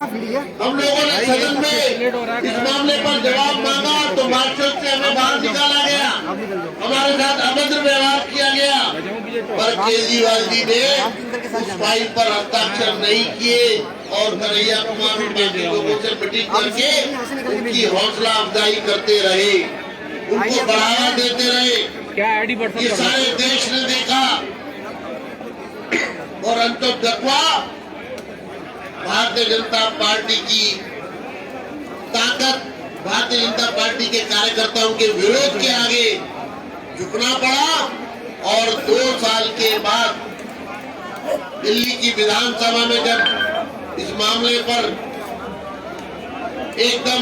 हम लोगों ने सदन में इस मामले पर जवाब मांगा तो मार्शल से हमें बाहर निकाला गया, हमारे साथ अभद्र व्यवहार किया गया। पर केजरीवाल जी ने उस फाइल पर हस्ताक्षर नहीं किए और कन्हैया कुमार और बाकी लोगों से मीटिंग करके उनकी हौसला अफजाई करते रहे, उनको बढ़ावा देते रहे। ये सारे देश ने देखा और अंततः भारतीय जनता पार्टी की ताकत, भारतीय जनता पार्टी के कार्यकर्ताओं के विरोध के आगे झुकना पड़ा। और 2 साल के बाद दिल्ली की विधानसभा में जब इस मामले पर एकदम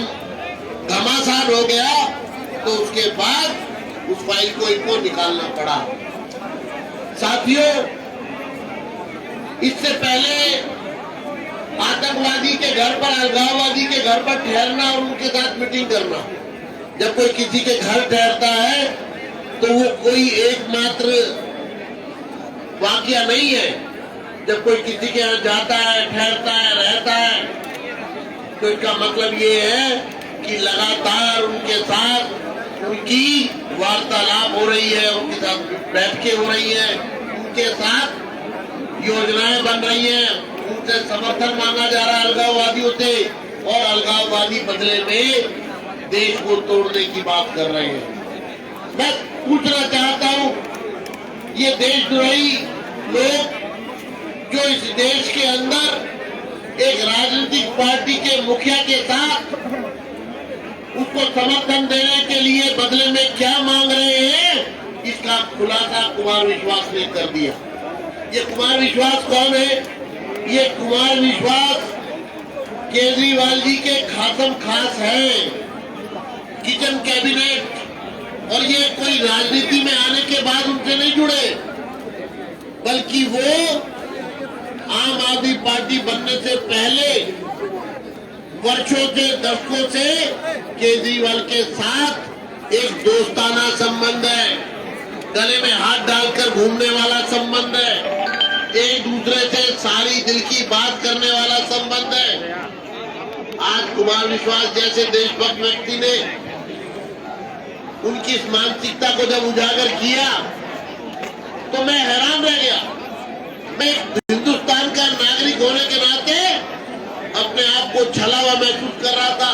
घमासान हो गया तो उसके बाद उस फाइल को इनको निकालना पड़ा। साथियों, इससे पहले आतंकवादी के घर पर, अलगाववादी के घर पर ठहरना और उनके साथ मीटिंग करना, जब कोई किसी के घर ठहरता है तो वो कोई एकमात्र वाकया नहीं है। जब कोई किसी के यहाँ जाता है, ठहरता है, रहता है, तो इसका मतलब ये है कि लगातार उनके साथ उनकी वार्तालाप हो रही है, उनके साथ बैठकें हो रही है, उनके साथ योजनाएं बन रही हैं, उनसे समर्थन मांगा जा रहा है अलगाववादियों से, और अलगाववादी बदले में देश को तोड़ने की बात कर रहे हैं। मैं पूछना चाहता हूं, ये देशद्रोही लोग जो इस देश के अंदर एक राजनीतिक पार्टी के मुखिया के साथ उसको समर्थन देने के लिए बदले में क्या मांग रहे हैं, इसका खुलासा कुमार विश्वास ने कर दिया। ये कुमार विश्वास कौन है? ये कुमार विश्वास केजरीवाल जी के खासम खास हैं, किचन कैबिनेट। और ये कोई राजनीति में आने के बाद उनसे नहीं जुड़े, बल्कि वो आम आदमी पार्टी बनने से पहले वर्षों से, दशकों से केजरीवाल के साथ एक दोस्ताना संबंध है, गले में हाथ डालकर घूमने वाला संबंध है, एक दूसरे से सारी दिल की बात करने वाला संबंध है। आज कुमार विश्वास जैसे देशभक्त व्यक्ति ने उनकी इस मानसिकता को जब उजागर किया तो मैं हैरान रह गया। मैं हिंदुस्तान का नागरिक होने के नाते अपने आप को छला हुआ महसूस कर रहा था।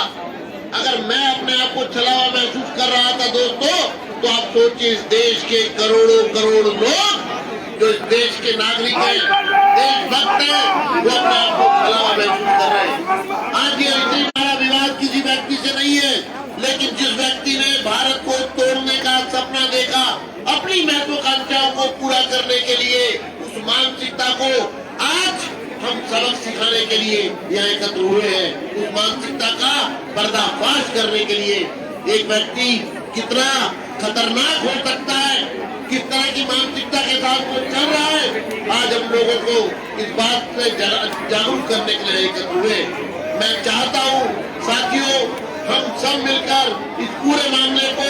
अगर मैं अपने आप को छला हुआ महसूस कर रहा था दोस्तों, तो आप सोचिए इस देश के करोड़ों करोड़ लोग जो इस देश के नागरिक हैं, देशभक्त हैं, वो अपने आप को छला हुआ महसूस कर रहे हैं। आज ये इतनी बड़ा विवाद किसी व्यक्ति से नहीं है, लेकिन जिस व्यक्ति ने भारत को तोड़ने का सपना देखा, अपनी महत्वाकांक्षाओं को पूरा करने के लिए, उस मानसिकता को आज हम सबक सिखाने के लिए यहाँ एकत्र हुए हैं। उस मानसिकता का पर्दाफाश करने के लिए एक व्यक्ति कितना खतरनाक हो सकता है, किस तरह की मानसिकता के साथ वो चल रहा है, आज हम लोगों को इस बात से जागरूक करने के लिए एकत्र हुए। मैं चाहता हूँ साथियों, हम सब मिलकर इस पूरे मामले को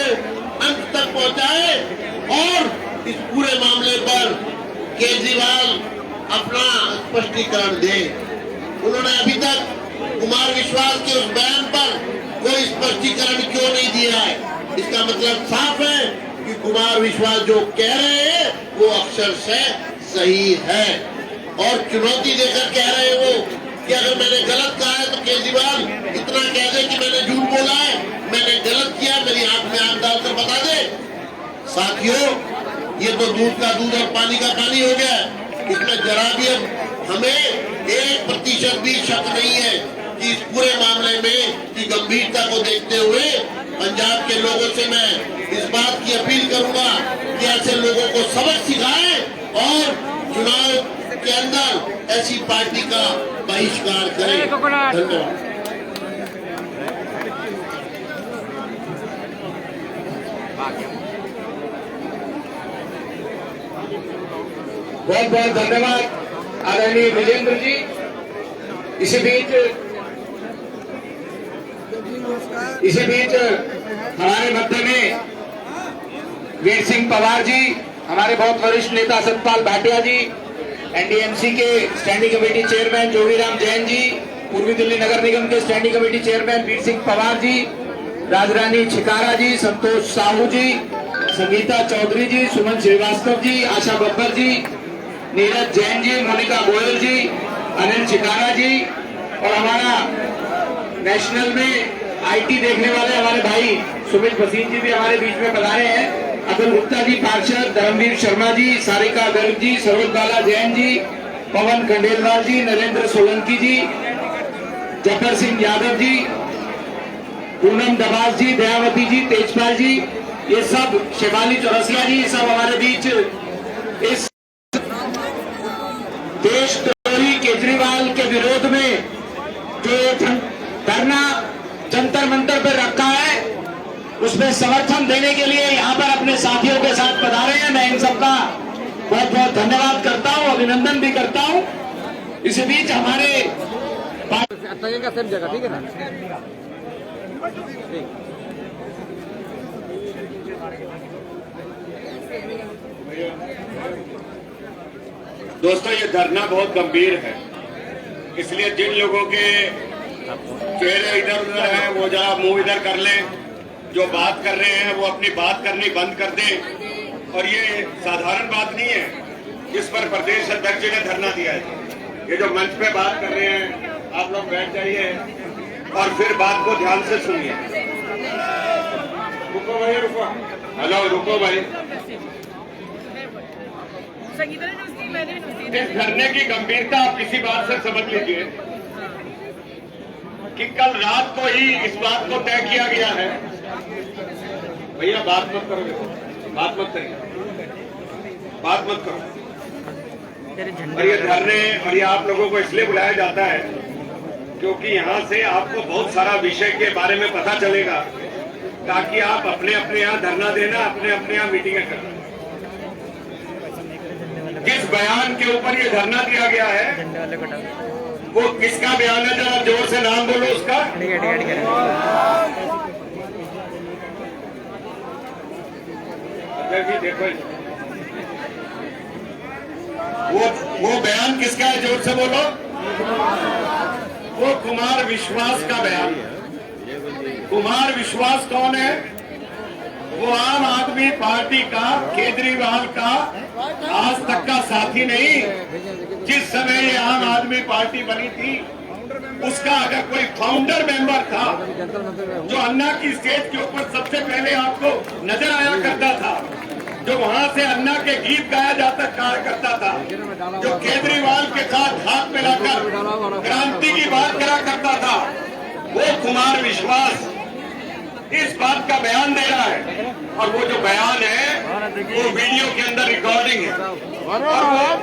अंत तक पहुंचाए और इस पूरे मामले पर केजरीवाल अपना स्पष्टीकरण दे। उन्होंने अभी तक कुमार विश्वास के उस बयान पर कोई स्पष्टीकरण क्यों नहीं दिया है? इसका मतलब साफ है कि कुमार विश्वास जो कह रहे हैं वो अक्षर से सही है, और चुनौती देकर कह रहे हैं वो कि अगर मैंने गलत कहा है तो केजरीवाल इतना कह दे कि मैंने झूठ बोला है, मैंने गलत किया, मेरी आंख में आंख डालकर बता दे। साथियों, ये तो दूध का दूध और पानी का पानी हो गया। इसमें जरा भी अब हमें 1% भी शक नहीं है कि इस पूरे मामले में की गंभीरता को देखते हुए पंजाब के लोगों से मैं इस बात की अपील करूंगा कि ऐसे लोगों को सबक सिखाएं और चुनाव के अंदर ऐसी पार्टी का बहिष्कार करें। धन्यवाद। बहुत बहुत धन्यवाद आदरणीय विजेंद्र जी। इसी बीच हमारे मध्य में वीर सिंह पवार जी, हमारे बहुत वरिष्ठ नेता सतपाल भाटिया जी, एनडीएमसी के standing committee chairman Jogiram Jain ji, पूर्वी दिल्ली नगर निगम के standing committee chairman Veer Singh Pawar ji, Rajrani Chhikara ji, Santosh Sahu ji, Sangeeta Chaudhary ji, Suman Srivastava ji, Asha Babbar ji, Neeraj Jain ji, Monika Goyal ji, Anil Chhikara ji, और हमारा नेशनल में आईटी देखने वाले हमारे भाई सुमित भसीन जी भी हमारे बीच में पधारे हैं। अतुल गुप्ता जी पार्षद, धर्मवीर शर्मा जी, सारिका गर्ग जी, सरोज बाला जैन जी, पवन खंडेलवाल जी, नरेंद्र सोलंकी जी, जफर सिंह यादव जी, पूनम दबास जी, दयावती जी, तेजपाल जी, ये सब, शिवाली चौरसिया जी, सब हमारे बीच इस देशद्रोही केजरीवाल के विरोध में जो धरना जंतर मंतर पर रखा है उसमें समर्थन देने के लिए यहाँ पर अपने साथियों के साथ पधारे हैं। मैं इन सबका बहुत बहुत धन्यवाद करता हूँ, अभिनंदन भी करता हूँ। इस बीच हमारे सब जगह ठीक है ना। दोस्तों, ये धरना बहुत गंभीर है, इसलिए जिन लोगों के चेहरे इधर उधर हैं वो जरा मुंह इधर कर लें। जो बात कर रहे हैं वो अपनी बात करनी बंद कर दें। और ये साधारण बात नहीं है जिस पर प्रदेश अध्यक्ष जी ने धरना दिया है। ये जो मंच पे बात कर रहे हैं, आप लोग बैठ जाइए और फिर बात को ध्यान से सुनिए। रुको भाई, रुको। हेलो, रुको भाई। इस धरने की गंभीरता आप किसी बात से समझ लीजिए कि कल रात को ही इस बात को तय किया गया है। भैया बात मत करो, बात मत करिए, बात मत करो। और ये धरने और ये आप लोगों को इसलिए बुलाया जाता है क्योंकि यहाँ से आपको बहुत सारा विषय के बारे में पता चलेगा, ताकि आप अपने अपने यहाँ धरना देना, अपने अपने यहाँ मीटिंगें करना। जिस बयान के ऊपर ये धरना दिया गया है वो किसका बयान है? जरा जोर से नाम बोलो उसका। जी देखो, वो बयान किसका है? जोर से बोलो। वो कुमार विश्वास का बयान है। कुमार विश्वास कौन है? वो आम आदमी पार्टी का, केजरीवाल का आज तक का साथी नहीं। जिस समय ये आम आदमी पार्टी बनी थी उसका अगर कोई फाउंडर मेंबर था जो अन्ना की स्टेज के ऊपर सबसे पहले आपको नजर आया करता था, जो वहां से अन्ना के गीत गाया जाता करता था, जो केजरीवाल के साथ हाथ मिलाकर क्रांति की बात करा करता था, वो कुमार विश्वास इस बात का बयान दे रहा है। और वो जो बयान है वो वीडियो के अंदर रिकॉर्डिंग है, और वो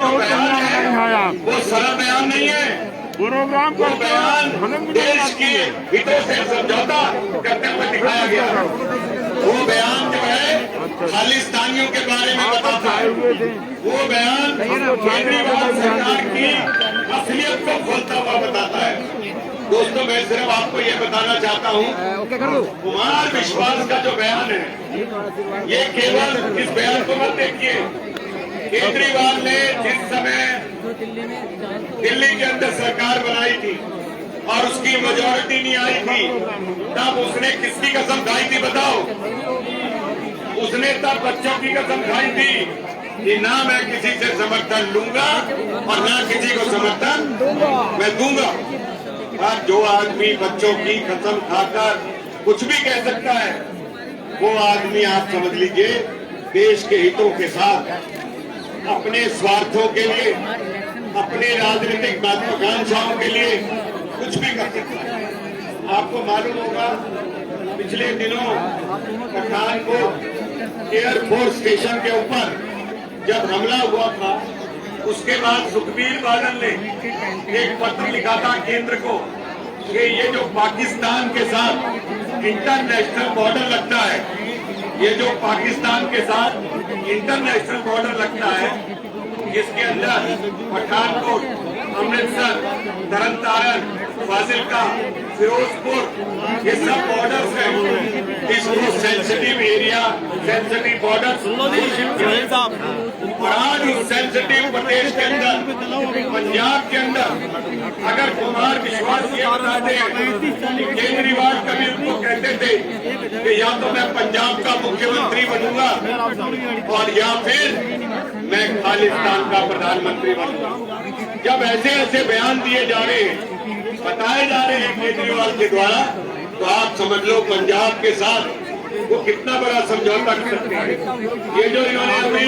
जो बयान है वो सरल बयान नहीं है। वो बयान देश के हितों से समझौता करते हुए दिखाया गया। वो बयान जो है खालिस्तानियों के बारे में बताता है। वो बयान केजरीवाल सरकार की असलियत को खोलता हुआ बताता है। दोस्तों, मैं सिर्फ आपको ये बताना चाहता हूँ, कुमार विश्वास का जो बयान है ये केवल इस बयान को मत देखिए। केजरीवाल ने जिस समय दिल्ली के अंदर सरकार बनाई थी और उसकी मेजॉरिटी नहीं आई थी, तब उसने किसकी कसम खाई थी बताओ? उसने तब बच्चों की कसम खाई थी कि ना मैं किसी से समर्थन लूंगा और ना किसी को समर्थन मैं दूंगा। आज जो आदमी बच्चों की कसम खाकर कुछ भी कह सकता है, वो आदमी आप समझ लीजिए देश के हितों के साथ अपने स्वार्थों के लिए, अपने राजनीतिक महत्वाकांक्षाओं के लिए कुछ भी कर सकता है। आपको मालूम होगा पिछले दिनों पठानकोट एयरफोर्स स्टेशन के ऊपर जब हमला हुआ था, उसके बाद सुखबीर बादल ने एक पत्र लिखा था केंद्र को कि ये जो पाकिस्तान के साथ इंटरनेशनल बॉर्डर लगता है, ये जो पाकिस्तान के साथ इंटरनेशनल बॉर्डर लगता है, इसके अंदर पठानकोट, अमृतसर, तरनतारन, फाजिल्का, फिरोजपुर, ये सब बॉर्डर्स हैं। इसको सेंसिटिव एरिया, सेंसिटिव बॉर्डर्स और आज उस सेंसिटिव प्रदेश के अंदर, पंजाब के अंदर, अगर कुमार विश्वास ये बताते हैं कि केजरीवाल कभी उनको कहते थे कि या तो मैं पंजाब का मुख्यमंत्री बनूंगा और या फिर मैं खालिस्तान का प्रधानमंत्री बनूंगा। जब ऐसे ऐसे बयान दिए जा रहे हैं, बताए जा रहे हैं केजरीवाल के द्वारा, तो आप समझ लो पंजाब के साथ वो कितना बड़ा समझौता कर सकते हैं। ये जो इन्होंने अभी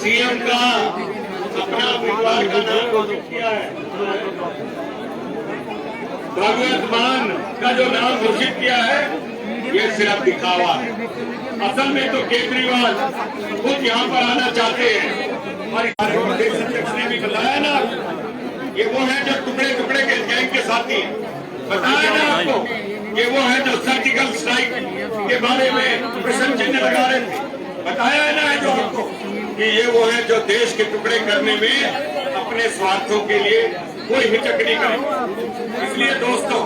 सीएम का अपना उम्मीदवार का नाम घोषित किया है, भगवंत मान का जो नाम घोषित किया है, ये सिर्फ दिखावा है। असल में तो केजरीवाल खुद यहाँ पर आना चाहते हैं। और प्रदेश अध्यक्ष ने भी बताया ना, ये वो है जो टुकड़े टुकड़े के गैंग के साथी, बताया ना आपको, ये वो है जो सर्जिकल स्ट्राइक के बारे में प्रश्न चिन्ह लगा रहे थे। बताया है ना जो आपको कि ये वो है जो देश के टुकड़े करने में अपने स्वार्थों के लिए कोई हिचक नहीं करेगा। इसलिए दोस्तों,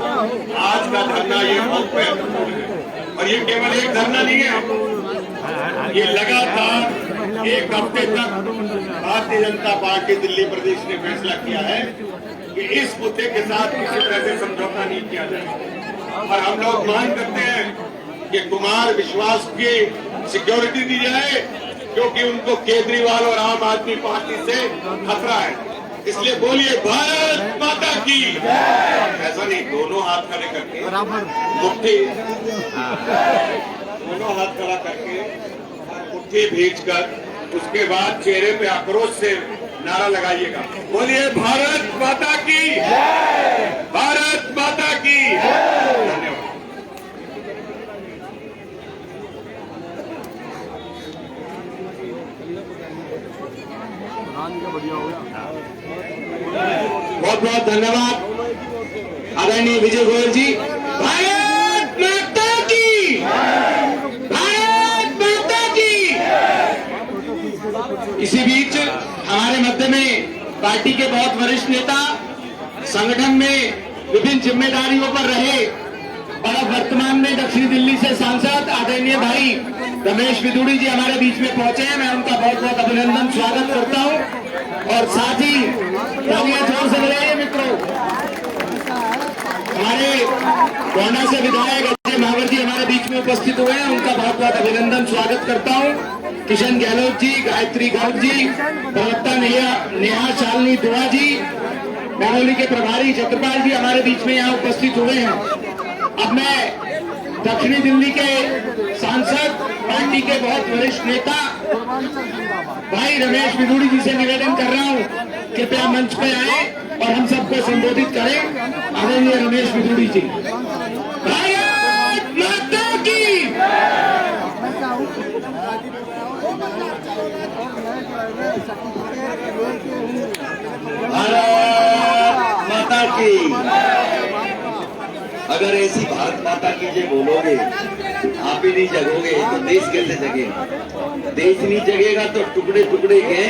आज का धरना ये बहुत महत्वपूर्ण है। और ये केवल एक धरना नहीं है, ये लगातार एक हफ्ते तक भारतीय जनता पार्टी दिल्ली प्रदेश ने फैसला किया है कि इस मुद्दे के साथ किसी तरह से समझौता नहीं किया जाए। और हम लोग मांग करते हैं कि कुमार विश्वास की सिक्योरिटी दी जाए, क्योंकि उनको केजरीवाल और आम आदमी पार्टी से खतरा है। इसलिए बोलिए भारत माता की। ऐसा नहीं, दोनों हाथ खड़े करके मुट्ठी, दोनों हाथ खड़ा करके मुट्ठी भेजकर उसके बाद चेहरे पे आक्रोश से नारा लगाइएगा, बोलिए भारत माता की, भारत माता की। धन्यवाद। बहुत बहुत धन्यवाद आदरणीय विजय गोयल जी। भारत माता की, भारत माता की। इसी बीच हमारे मध्य में पार्टी के बहुत वरिष्ठ नेता, संगठन में विभिन्न जिम्मेदारियों पर रहे और वर्तमान में दक्षिणी दिल्ली से सांसद आदरणीय भाई रमेश विदुड़ी जी हमारे बीच में पहुंचे हैं। मैं उनका बहुत बहुत अभिनंदन स्वागत करता हूं। और साथ ही तालियां जोर से बजाइए मित्रों। हमारे गोंडा से विधायक अजय महावर जी हमारे बीच में उपस्थित हुए हैं, उनका बहुत बहुत अभिनंदन स्वागत करता हूं। किशन गहलोत जी, गायत्री गौड़ जी, प्रवक्ता नेहा शालिनी दुआ जी, बरौली के प्रभारी छत्रपाल जी हमारे बीच में यहाँ उपस्थित हुए हैं। अब मैं दक्षिणी दिल्ली के सांसद, पार्टी के बहुत वरिष्ठ नेता भाई रमेश विदुड़ी जी से निवेदन कर रहा हूं, कृपया मंच पे आए और हम सबको संबोधित करें। आदरणीय रमेश विदुड़ी जी। भारत माता की, भारत माता की। अगर ऐसी भारत माता की जय बोलोगे, आप ही नहीं जगोगे तो देश कैसे जगेगा? देश नहीं जगेगा तो टुकड़े टुकड़े के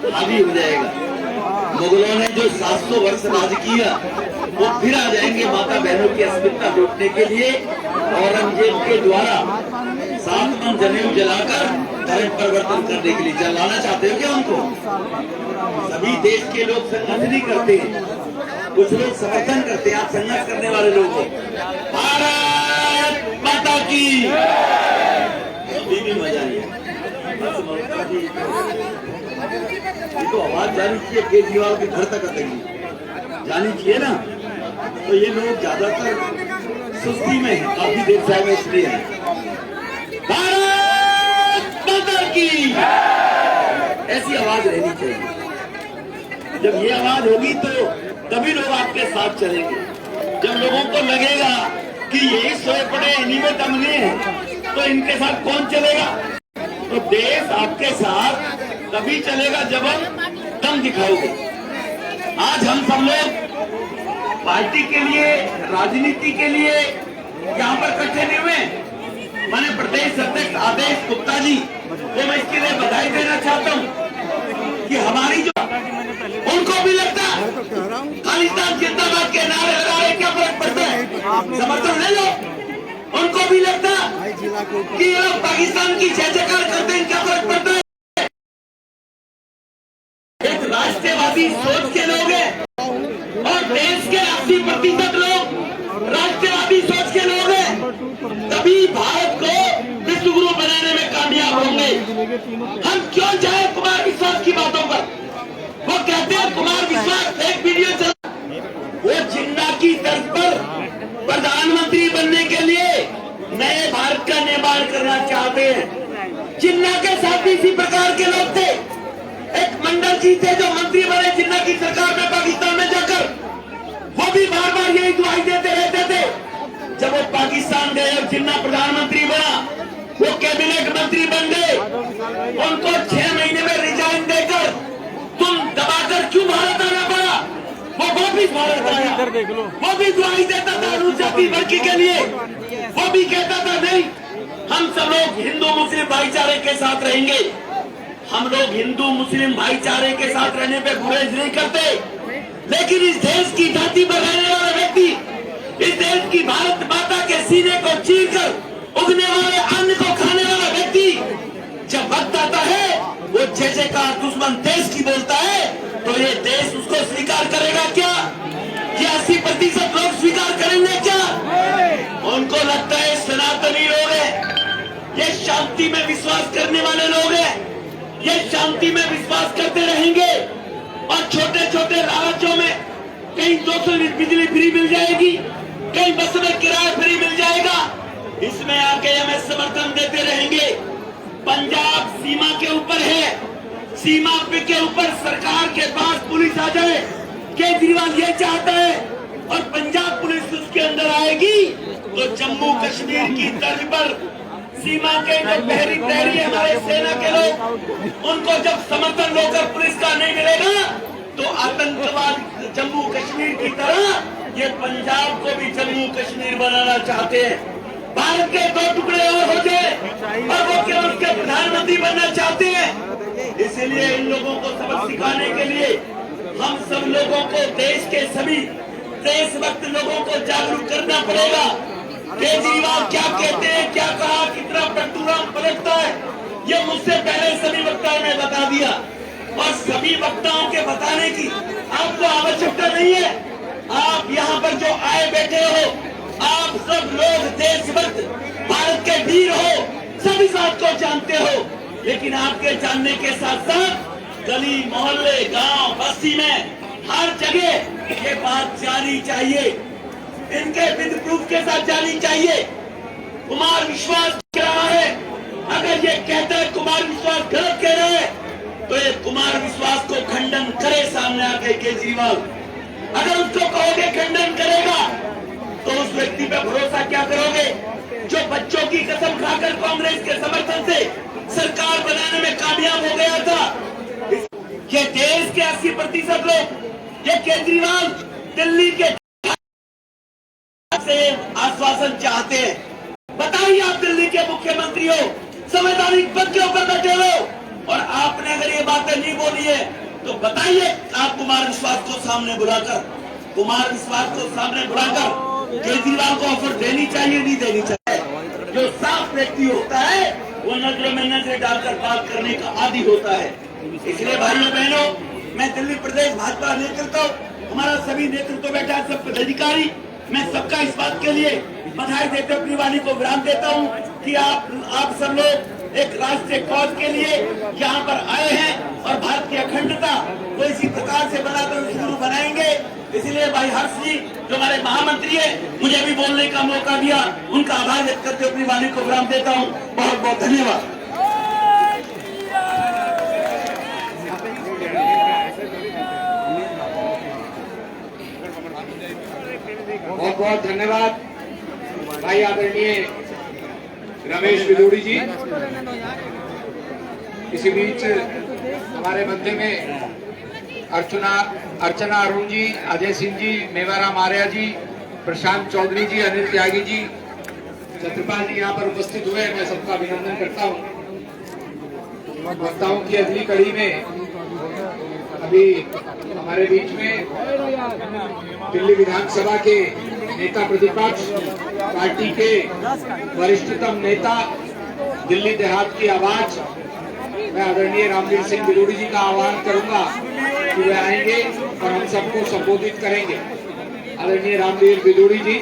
हावी हो जाएगा। मुगलों ने जो 700 वर्ष राज किया, वो फिर आ जाएंगे माता बहनों की अस्मिता लूटने के लिए। औरंगजेब के द्वारा 7 मन जनेऊ जलाकर धर्म परिवर्तन करने के लिए जलाना चाहते हो क्या उनको? सभी देश के लोग संघर्ष नहीं करते, कुछ लोग समर्थन करते हैं। आप संघर्ष करने वाले लोग हो। भारत माता की। अभी भी मजा नहीं है। ये तो आवाज जानी चाहिए केजरीवाल के घर तक अटकी जानी चाहिए ना। तो ये लोग ज्यादातर सुस्ती में है, काफी देर से में इसलिए है। भारत माता की ऐसी आवाज रहनी चाहिए। जब ये आवाज होगी तो तभी लोग आपके साथ चलेंगे। जब लोगों को लगेगा कि यही सोए पड़े, इन्हीं में दम नहीं है, तो इनके साथ कौन चलेगा? तो देश आपके साथ तभी चलेगा जब हम दम दिखाओगे। आज हम सब लोग पार्टी के लिए, राजनीति के लिए यहाँ पर इकट्ठे नहीं हुए। मैंने प्रदेश अध्यक्ष आदेश गुप्ता जी को मैं इसके लिए बधाई देना चाहता हूँ कि हमारी जो उनको भी लगता खालिस्तान जिंदाबाद के नारे लगा रहे, क्या फर्क पड़ता है, समर्थन ले लो। उनको भी लगता कि ये लोग पाकिस्तान की जय जयकार करते हैं, क्या फर्क पड़ता है। एक राष्ट्रवादी सोच के लोग हैं और देश के 80% लोग राष्ट्रवादी सोच के लोग हैं, तभी भारत को विश्वगुरु बनाने में कामयाब होंगे। हम क्यों जाए कुमार विश्वास की बातों पर। वो कहते हैं कुमार विश्वास एक वीडियो चला, वो जिन्ना की तर्ज पर प्रधानमंत्री बनने के लिए नए भारत का निर्माण करना चाहते हैं। जिन्ना के साथ भी इसी प्रकार के लोग थे। एक मंडल जी थे जो मंत्री बने जिन्ना की सरकार में पाकिस्तान में जाकर, वो भी बार बार यही दुआई देते रहते थे। जब वो पाकिस्तान गए और जिन्ना प्रधानमंत्री बना, वो कैबिनेट मंत्री बन गए, उनको 6 महीने में रिजाइन देकर तुम दबाकर क्यों भारत आना पड़ा। वो वापिस भारत आया, वो भी दुआई देता था अनुसूचित वर्ग के लिए, वो भी कहता था नहीं हम सब लोग हिंदू मुस्लिम भाईचारे के साथ रहेंगे। हम लोग हिंदू मुस्लिम भाईचारे के साथ रहने पे गुरेज नहीं करते, लेकिन इस देश की धरती पर रहने वाला व्यक्ति, इस देश की भारत माता के सीने को चीरकर उगने वाले अन्न को खाने वाला व्यक्ति जब वक्त आता है वो जय जयकार दुश्मन देश की बोलता है, तो ये देश उसको स्वीकार करेगा क्या? ये 80% लोग स्वीकार करेंगे क्या? उनको लगता है सनातनी लोग हैं, ये शांति में विश्वास करने वाले लोग हैं, ये शांति में विश्वास करते रहेंगे। और छोटे छोटे राज्यों में कहीं 200 यूनिट बिजली फ्री मिल जाएगी, कहीं बस में किराया फ्री मिल जाएगा, इसमें आके हमें समर्थन देते रहेंगे। पंजाब सीमा के ऊपर है, सीमा के ऊपर सरकार के पास पुलिस आ जाए, केजरीवाल ये चाहता है, और पंजाब पुलिस उसके अंदर आएगी तो जम्मू कश्मीर की तर्ज पर सीमा के जो प्रहरी हमारे सेना के लोग, उनको जब समर्थन लोकल पुलिस का नहीं मिलेगा तो आतंकवाद जम्मू कश्मीर की तरह ये पंजाब को भी जम्मू कश्मीर बनाना चाहते हैं। भारत के 2 टुकड़े और हो जाए और वो केवल उसके प्रधानमंत्री बनना चाहते हैं। इसलिए इन लोगों को सबक सिखाने के लिए हम सब लोगों को, देश के सभी देशभक्त लोगों को जागरूक करना पड़ेगा। केजरीवाल क्या कहते हैं, क्या कहा, कितना पलटता है, ये मुझसे पहले सभी वक्ताओं ने बता दिया, और सभी वक्ताओं के बताने की आपको आवश्यकता नहीं है। आप यहाँ पर जो आए बैठे हो, आप सब लोग देशभक्त भारत के वीर हो, सभी बात को जानते हो, लेकिन आपके जानने के साथ साथ गली मोहल्ले गांव बस्ती में हर जगह ये बात जानी चाहिए, इनके विद प्रूफ के साथ जानी चाहिए। कुमार विश्वास कह रहा है, अगर ये कहता है कुमार विश्वास गलत कह रहा है तो ये कुमार विश्वास को खंडन करे सामने आके केजरीवाल। अगर उसको कहोगे खंडन करेगा तो उस व्यक्ति पे भरोसा क्या करोगे जो बच्चों की कसम खाकर कांग्रेस के समर्थन से सरकार बनाने में कामयाब हो गया था। ये देश के 80% लोग, ये केजरीवाल दिल्ली के से आश्वासन चाहते हैं। बताइए, आप दिल्ली के मुख्यमंत्री हो, संवैधानिक पद के ऊपर बैठे हो, और आपने अगर ये बातें नहीं बोली है तो बताइए आप कुमार विश्वास को सामने बुलाकर केजरीवाल को ऑफर देनी चाहिए, नहीं देनी चाहिए। जो साफ व्यक्ति होता है वो नजरों में नजर डालकर बात करने का आदी होता है। इसलिए भाइयों बहनों, मैं दिल्ली प्रदेश भाजपा नेतृत्व, हमारा सभी नेतृत्व बैठा है, सब पदाधिकारी, मैं सबका इस बात के लिए बधाई देते हुए अपनी वाणी को विराम देता हूं कि आप सब लोग एक राष्ट्रीय कौज के लिए यहाँ पर आए हैं और भारत की अखंडता को इसी प्रकार से बनाकर शुरू बनाएंगे। इसलिए भाई हर्ष जी जो हमारे महामंत्री है, मुझे अभी बोलने का मौका दिया, उनका आभार व्यक्त करते हुए अपनी वाणी को विराम देता हूँ। बहुत बहुत धन्यवाद। बहुत बहुत धन्यवाद भाई आदरणीय रमेश विदुड़ी जी। इसी बीच हमारे मध्य में अर्चना अरुण जी, अजय सिंह जी, मेवाराम आर्या जी, प्रशांत चौधरी जी, अनिल त्यागी जी, छत्रपाल जी यहाँ पर उपस्थित हुए। मैं सबका अभिनंदन करता हूँ। वक्ताओं की अगली कड़ी में अभी हमारे बीच में दिल्ली विधानसभा के नेता प्रतिपक्ष, पार्टी के वरिष्ठतम नेता, दिल्ली देहात की आवाज, मैं आदरणीय रामवीर सिंह बिलोड़ी जी का आह्वान करूंगा कि वे आएंगे और हम सबको संबोधित करेंगे। आदरणीय रामवीर बिलोड़ी जी।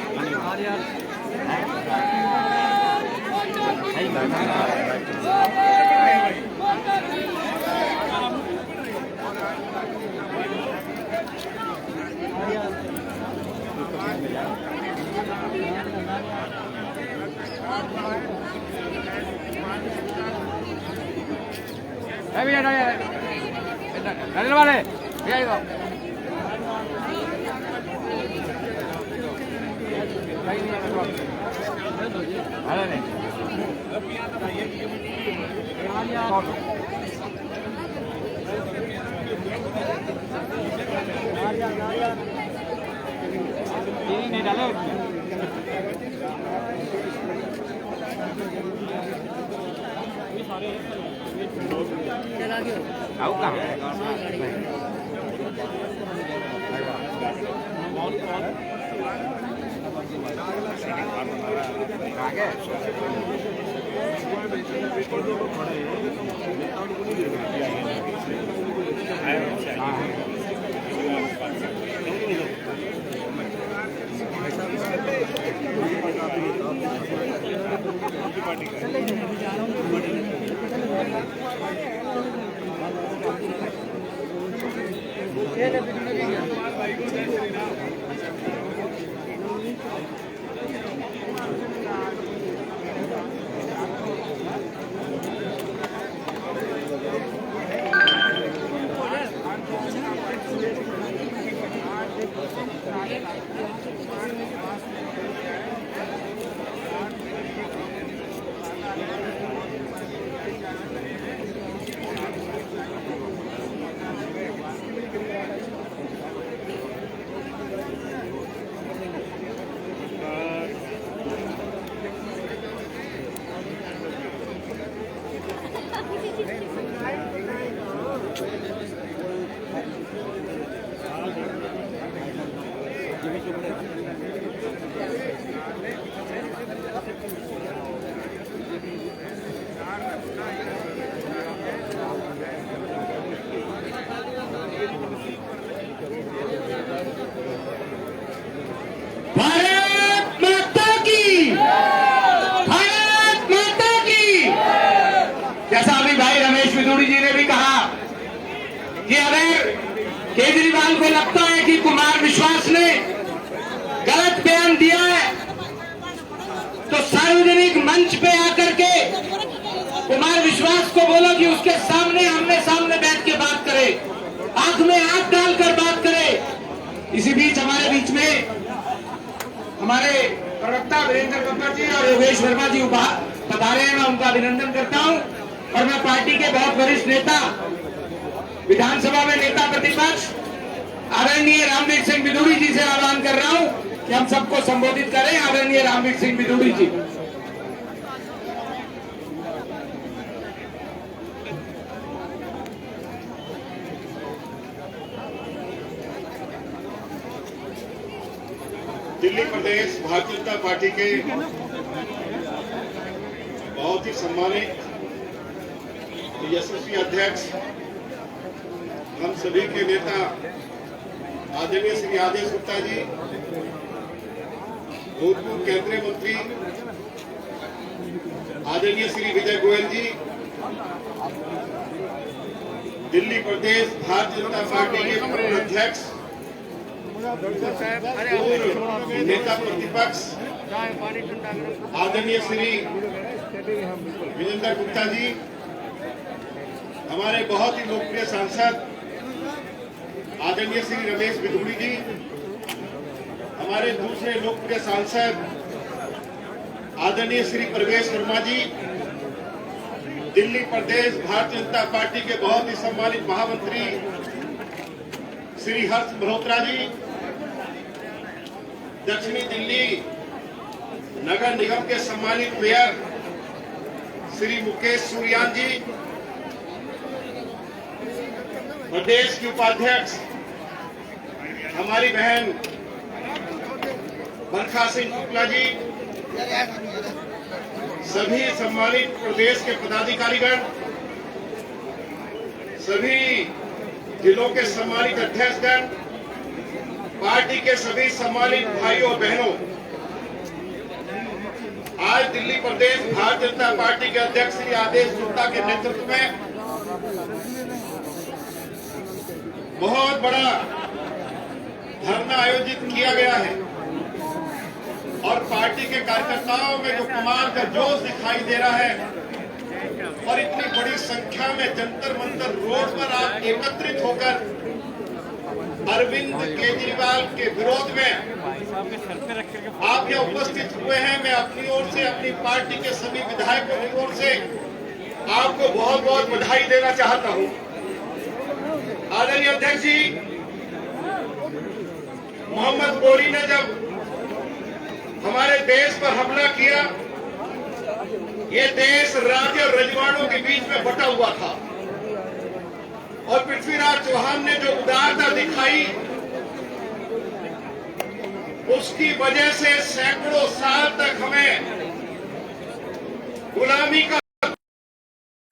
भारत माता की, भारत माता की। जैसा अभी भाई रमेश बिदूड़ी जी ने भी कहा कि अगर केजरीवाल को लगता है कि कुमार विश्वास ने गलत बयान दिया है तो सार्वजनिक मंच पे आकर के कुमार विश्वास को बोलो कि उसके सामने आमने सामने बैठ के बात करे, आंख में आंख डालकर बात करे। इसी बीच हमारे बीच में हमारे प्रवक्ता वीरेंद्र बब्बर जी और योगेश वर्मा जी पधारे हैं, मैं उनका अभिनंदन करता हूं। और मैं पार्टी के बहुत वरिष्ठ नेता, विधानसभा में नेता प्रतिपक्ष आदरणीय रामवीर सिंह बिदूड़ी जी से आह्वान कर रहा हूं कि हम सबको संबोधित करें। आदरणीय रामवीर सिंह बिदूड़ी जी। दिल्ली प्रदेश भारतीय जनता पार्टी के बहुत ही सम्मानित यशस्वी अध्यक्ष, हम सभी के नेता आदरणीय श्री आदेश गुप्ता जी, भूतपूर्व केंद्रीय मंत्री आदरणीय श्री विजय गोयल जी, दिल्ली प्रदेश भारतीय जनता पार्टी के पूर्व अध्यक्ष, नेता प्रतिपक्ष आदरणीय श्री विजेंद्र गुप्ता जी, हमारे बहुत ही लोकप्रिय सांसद आदरणीय श्री रमेश बिदूड़ी जी, हमारे दूसरे लोकप्रिय सांसद आदरणीय श्री प्रवेश वर्मा जी, दिल्ली प्रदेश भारतीय जनता पार्टी के बहुत ही सम्मानित महामंत्री श्री हर्ष मल्होत्रा जी, दक्षिणी दिल्ली नगर निगम के सम्मानित मेयर श्री मुकेश सूर्यान जी, प्रदेश की उपाध्यक्ष हमारी बहन बरखा सिंह शुक्ला जी, सभी सम्मानित प्रदेश के पदाधिकारीगण, सभी जिलों के सम्मानित अध्यक्षगण, पार्टी के सभी सम्मानित भाइयों और बहनों, आज दिल्ली प्रदेश भारतीय जनता पार्टी के अध्यक्ष श्री आदेश गुप्ता के नेतृत्व में बहुत बड़ा धरना आयोजित किया गया है और पार्टी के कार्यकर्ताओं में जो कमाल का जोश दिखाई दे रहा है और इतनी बड़ी संख्या में जंतर मंतर रोड पर आप एकत्रित होकर अरविंद केजरीवाल के विरोध में आप यहाँ उपस्थित हुए हैं। मैं अपनी ओर से, अपनी पार्टी के सभी विधायकों की ओर से आपको बहुत बहुत बधाई देना चाहता हूँ। आदरणीय अध्यक्ष जी, मोहम्मद गोरी ने जब हमारे देश पर हमला किया, ये देश राज्य और रजवाड़ों के बीच में बटा हुआ था और पृथ्वीराज चौहान ने जो उदारता दिखाई, उसकी वजह से सैकड़ों साल तक हमें गुलामी का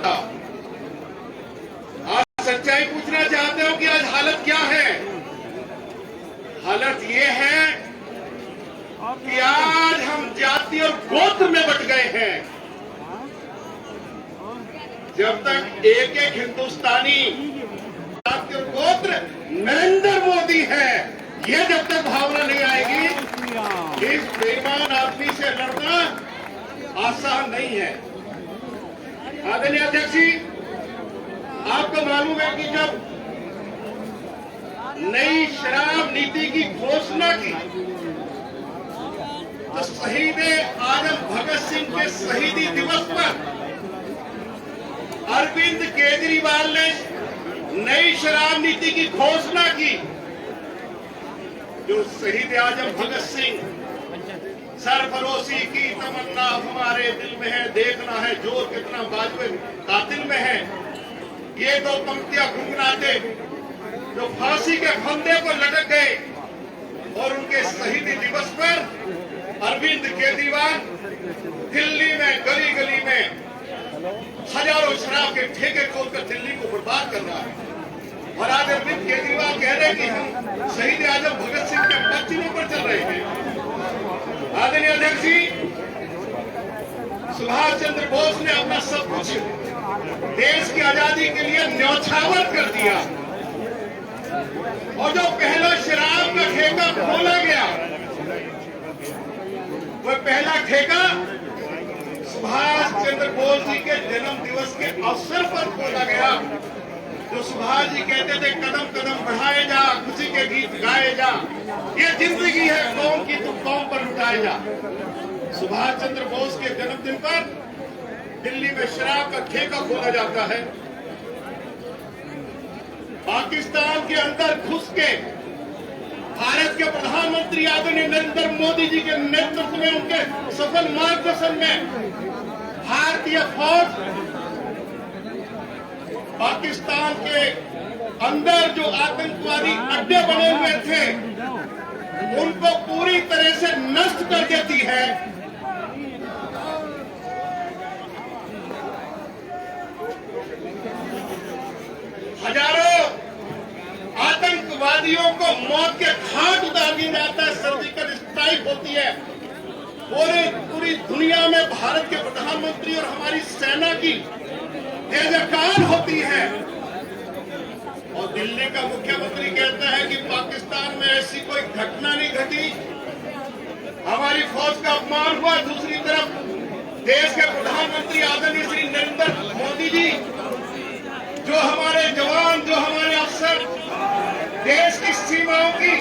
था। आज सच्चाई पूछना चाहते हो कि आज हालत क्या है? हालत ये है कि आज हम जाति और गोत्र में बट गए हैं। जब तक एक एक हिंदुस्तानी जाति और गोत्र नरेंद्र मोदी है, ये जब तक भावना नहीं आएगी, इस बेईमान आदमी से लड़ना आसान नहीं है। आदरणीय अध्यक्ष जी, आपको मालूम है कि जब नई शराब नीति की घोषणा की तो शहीद आजम भगत सिंह के शहीदी दिवस पर अरविंद केजरीवाल ने नई शराब नीति की घोषणा की। जो शहीद आजम भगत सिंह, सरफरोशी की तमन्ना हमारे दिल में है, देखना है जोर कितना बाजुए कातिल में है। ये दो पंक्तियां गुनगुनाते जो फांसी के फंदे को लटक गए और उनके शहीदी दिवस पर अरविंद केजरीवाल दिल्ली में गली गली में हजारों शराब के ठेके खोलकर दिल्ली को बर्बाद कर रहा है। और आज अरविंद केजरीवाल कह रहे हैं कि हम शहीद आजम भगत सिंह के बच्चों पर चल रहे हैं। आदरणीय अध्यक्ष जी, सुभाष चंद्र बोस ने अपना सब कुछ देश की आजादी के लिए न्यौछावर कर दिया और जो पहला शराब का ठेका खोला गया, वह पहला ठेका सुभाष चंद्र बोस जी के जन्म दिवस के अवसर पर खोला गया। जो सुभाष जी कहते थे, कदम कदम बढ़ाए जा, खुशी के गीत गाए जा, ये जिंदगी है कौम की, तू कौम पर लुटाए जा। सुभाष चंद्र बोस के जन्मदिन पर दिल्ली में शराब का ठेका खोला जाता है। पाकिस्तान के अंदर घुस के भारत के प्रधानमंत्री आदरणीय नरेंद्र मोदी जी के नेतृत्व में, उनके सफल मार्गदर्शन में भारतीय फौज पाकिस्तान के अंदर जो आतंकवादी अड्डे बने हुए थे, उनको पूरी तरह से नष्ट कर देती है। हजारों आतंकवादियों को मौत के घाट उतार दिया जाता है, सर्जिकल स्ट्राइक होती है। पूरी दुनिया में भारत के प्रधानमंत्री और हमारी सेना की जय जयकार होती है और दिल्ली का मुख्यमंत्री कहता है कि पाकिस्तान में ऐसी कोई घटना नहीं घटी, हमारी फौज का अपमान हुआ। दूसरी तरफ देश के प्रधानमंत्री आदरणीय श्री नरेंद्र मोदी जी, जो हमारे जवान, जो हमारे अफसर देश की सीमाओं की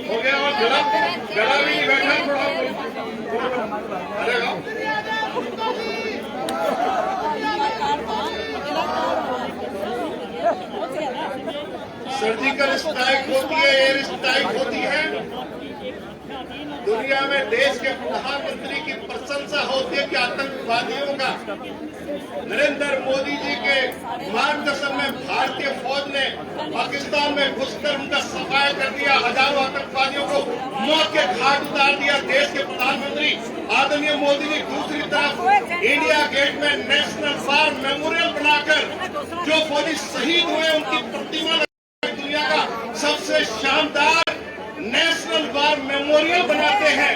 हो गया और गला भी बैठा थोड़ा। अरे सर्जिकल स्ट्राइक होती है, एयर स्ट्राइक होती है, दुनिया में देश के प्रधानमंत्री की प्रशंसा होती है कि आतंकवादियों का नरेंद्र मोदी जी के मार्गदर्शन में भारतीय फौज ने पाकिस्तान में घुसकर उनका सफाया कर दिया, हजारों आतंकवादियों को मौत के घाट उतार दिया। देश के प्रधानमंत्री आदरणीय मोदी जी दूसरी तरफ इंडिया गेट में नेशनल वार मेमोरियल बनाकर जो फौजी शहीद हुए उनकी प्रतिमा दुनिया का सबसे शानदार नेशनल वार मेमोरियल बनाते हैं।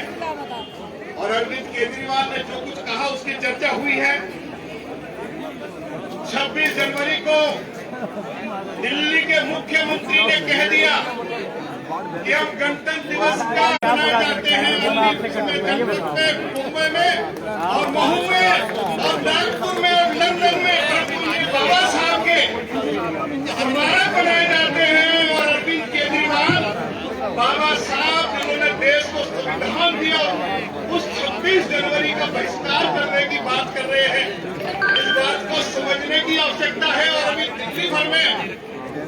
और अरविंद केजरीवाल ने जो कुछ कहा उसकी चर्चा हुई है। 26 जनवरी को दिल्ली के मुख्यमंत्री ने कह दिया कि हम गणतंत्र दिवस का मनाए जाते हैं जनपद में, मुंबई में और महू में और नागपुर में और लंदन में बाबा साहब के हमारा बनाए जाते हैं। और अरविंद केजरीवाल बाबा साहब जिन्होंने देश को संविधान दिया उस 26 जनवरी का बहिष्कार करने की बात कर रहे हैं। इस बात को समझने की आवश्यकता है। और अभी दिल्ली भर में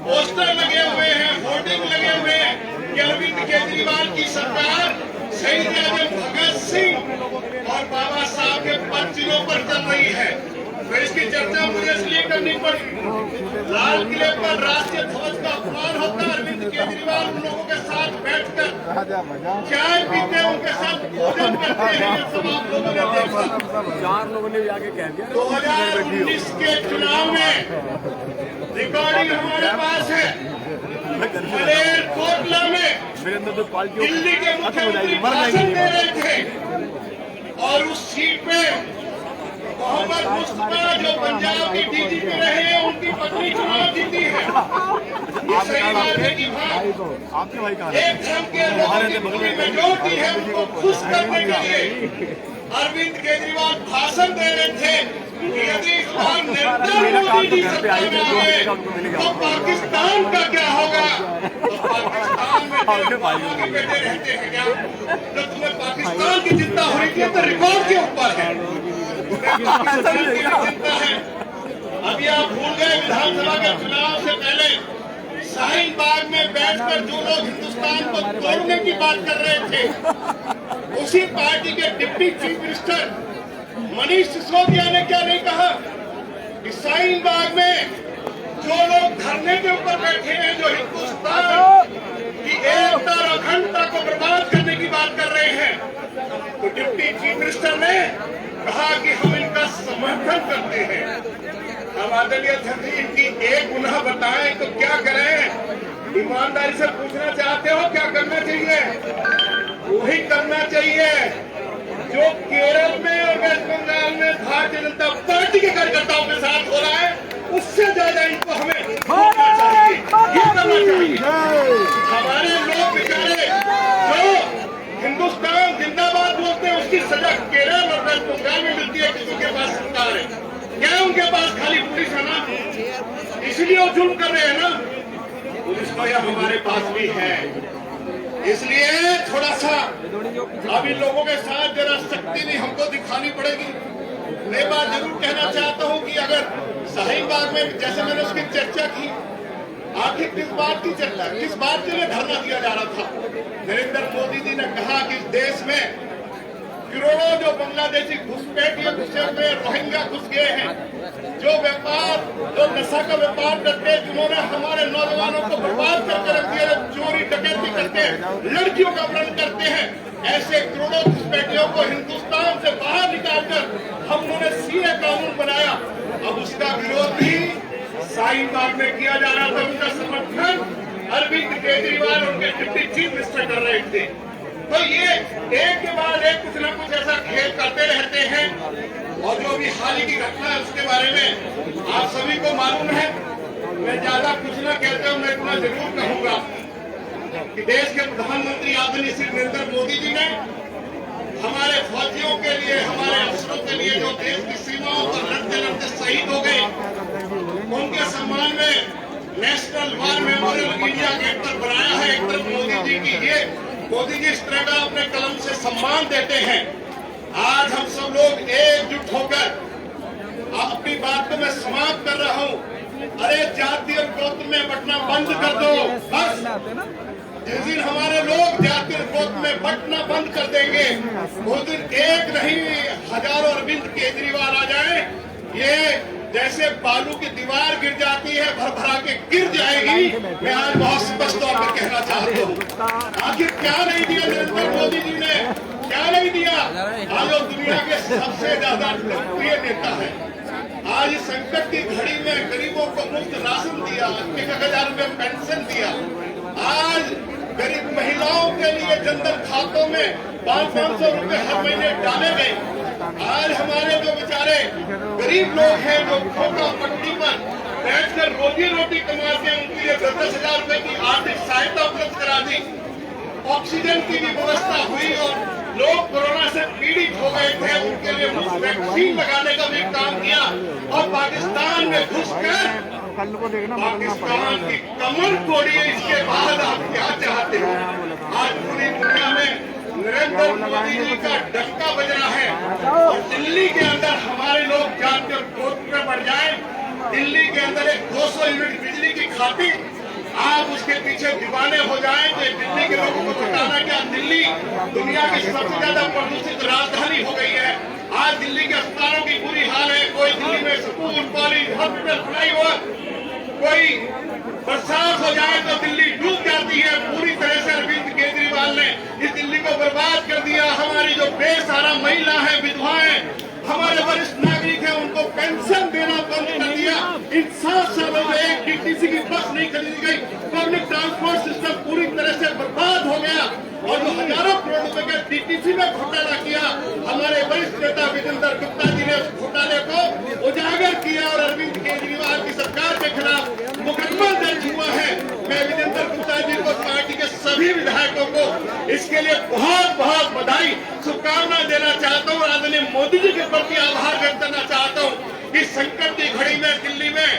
पोस्टर लगे हुए हैं, होर्डिंग लगे हुए हैं कि अरविंद केजरीवाल की सरकार शहीद आजम भगत सिंह और बाबा साहब के पर्चियों पर चल रही है। तो इसकी चर्चा मुझे इसलिए करनी पड़ी। लाल किले पर राष्ट्रीय ध्वज का अपमान होता है, अरविंद केजरीवाल उन लोगों के साथ बैठकर चाय पीते हैं, उनके साथ भोजन करते हैं। सब आप लोगों ने देखा। 4 लोगों ने आगे कह दिया 2019 के चुनाव में रिकॉर्डिंग हमारे पास है। मलेरकोटला में दिल्ली के मुख्यमंत्री भाषण दे रहे थे और उस सीट पे मोहम्मद मुस्तफा जो पंजाब के डीजीपी रहे हैं उनकी पत्नी चुनाव जीती है। ये सही बात है कि एक धर्म के लोगों की पूरी मेजोरिटी है, उनको खुश करने के लिए अरविंद केजरीवाल भाषण दे रहे थे कि यदि इस बार नरेंद्र मोदी जी सरकार में आए तो पाकिस्तान का क्या होगा। तो पाकिस्तान में के बेटे रहते हैं क्या? जब तुम्हें पाकिस्तान की चिंता हो रही थी तो रिकॉर्ड के ऊपर है, पाकिस्तान की चिंता है। अभी आप भूल गए विधानसभा के चुनाव से पहले शाहीन बाग में बैठकर जो लोग हिंदुस्तान को तोड़ने की बात कर रहे थे उसी पार्टी के deputy chief minister Manish Sisodia ने क्या नहीं कहा कि शाहीन बाग में जो लोग धरने के ऊपर बैठे हैं, जो हिंदुस्तान की एकता और अखंडता को बर्बाद करने की बात कर रहे हैं, तो डिप्टी चीफ मिनिस्टर ने कहा कि हम इनका समर्थन करते हैं। अब आदरणीय अध्यक्ष जी इनकी एक गुनाह बताएं तो क्या करें? ईमानदारी से पूछना चाहते हो क्या करना चाहिए? वही करना चाहिए जो केरल में और वेस्ट बंगाल में भारतीय जनता पार्टी के कार्यकर्ताओं के साथ हो रहा है, उससे ज्यादा इनको हमें करना चाहिए, ये करना चाहिए। हमारे लोग बेचारे जो हिंदुस्तान जिंदाबाद बोलते हैं उसकी सजा केरल और वेस्ट बंगाल में मिलती है कि उनके पास सरकार है क्या? उनके पास खाली पुलिस है ना, इसलिए वो जुल्म कर रहे हैं ना। पुलिस तो यह हमारे पास भी है, इसलिए थोड़ा सा अब इन लोगों के साथ जरा शक्ति भी हमको दिखानी पड़ेगी। मैं बात जरूर कहना चाहता हूं कि अगर शाहीन बाग में जैसे मैंने उसकी चर्चा की, आखिर किस बात की चर्चा, किस बात के लिए धरना दिया जा रहा था? नरेंद्र मोदी जी ने कहा कि इस देश में करोड़ों जो बांग्लादेशी घुसपैठिए घुसे हुए रोहिंग्या घुस गए हैं, जो व्यापार जो नशा का व्यापार करते, जिन्होंने हमारे नौजवानों को बर्बाद करके रख दिया, चोरी डकैती करते लड़कियों का अपहरण करते हैं, ऐसे करोड़ों घुसपैठियों को हिंदुस्तान से बाहर निकालकर हम उन्होंने सीए कानून बनाया। अब उसका विरोध भी शाहीन बाग में किया जा रहा था, उनका समर्थन अरविंद केजरीवाल उनके डिप्टी चीफ मिनिस्टर कर रहे थे। तो ये एक के बाद एक कुछ न कुछ ऐसा खेल करते रहते हैं। और जो भी हाल ही की घटना है उसके बारे में आप सभी को मालूम है। मैं ज्यादा कुछ न कहता हूं, मैं इतना जरूर कहूंगा कि देश के प्रधानमंत्री आदरणीय श्री नरेंद्र मोदी जी ने हमारे फौजियों के लिए, हमारे अफसरों के लिए जो देश की सीमाओं पर लड़ते लड़ते शहीद हो गए, उनके सम्मान में national war memorial India gate पर बनाया है। एक तरफ मोदी जी की ये मोदी जी इस तरह का अपने कलम से सम्मान देते हैं। आज हम सब लोग एकजुट होकर अपनी बात को मैं समाप्त कर रहा हूं। अरे जाति और गोत्र में बंटना बंद कर दो बस। जिस दिन हमारे लोग जाति और गोत्र में बंटना बंद कर देंगे उस दिन एक नहीं हजारों अरविंद केजरीवाल आ जाए। ये जैसे बालू की दीवार गिर जाती है भर भरा के गिर जाएगी। मैं आज बहुत स्पष्ट तौर पर कहना चाहता हूँ आखिर क्या नहीं दिया नरेंद्र मोदी जी ने, क्या नहीं दिया। आज वो दुनिया के सबसे ज्यादा लोकप्रिय नेता है। आज इस संकट की घड़ी में गरीबों को मुफ्त राशन दिया, 1000 रुपए पेंशन दिया। आज गरीब महिलाओं के लिए जनधन खातों में 500 रुपए हर महीने डाले गए। आज हमारे जो बेचारे गरीब लोग हैं जो खोखा पट्टी पर बैठकर रोजी रोटी कमाते हैं उनके लिए 10,000 रुपए की आर्थिक सहायता उपलब्ध करा दी। ऑक्सीजन की भी व्यवस्था हुई और लोग कोरोना से पीड़ित हो गए थे उनके लिए वैक्सीन लगाने का भी काम किया। और पाकिस्तान में घुसकर पाकिस्तान की कमर तोड़ी। इसके बाद आप क्या चाहते हो? आज पूरी दुनिया में नरेंद्र मोदी जी का डंका बज रहा है और दिल्ली के अंदर हमारे लोग जाकर कोर्ट में बढ़ जाए। दिल्ली के अंदर एक 200 यूनिट बिजली की खातिर आप उसके पीछे दीवाने हो जाए तो दिल्ली के लोगों को बताना क्या दिल्ली दुनिया की सबसे ज्यादा प्रदूषित राजधानी हो गई है। आज दिल्ली के अस्पतालों की बुरी हाल है। कोई दिल्ली में स्कूल कॉलेज हॉस्पिटल फ्लाईओवर कोई बरसात हो जाए तो दिल्ली डूब जाती है। पूरी तरह से अरविंद केजरीवाल ने इस दिल्ली को बर्बाद कर दिया। हमारी जो बेसहारा महिला है, विधवाएं, हमारे वरिष्ठ नागरिक हैं उनको पेंशन देना बंद कर दिया। इन 7 सालों में एक डीटीसी की बस नहीं खरीदी गई। पब्लिक ट्रांसपोर्ट सिस्टम पूरी तरह से बर्बाद हो गया और जो हजारों करोड़ रुपए के डीटीसी में घोटाला किया हमारे वरिष्ठ नेता विजेंद्र गुप्ता जी ने उस घोटाले को उजागर किया और अरविंद केजरीवाल की सरकार के खिलाफ मुकदमा दर्ज हुआ है। मैं विजेंद्र गुप्ता जी को पार्टी के सभी विधायकों को इसके लिए बहुत बहुत बधाई शुभकामना देना चाहता हूँ। आदरणीय मोदी जी के प्रति आभार व्यक्त करना चाहता हूँ। इस संकट की घड़ी में दिल्ली में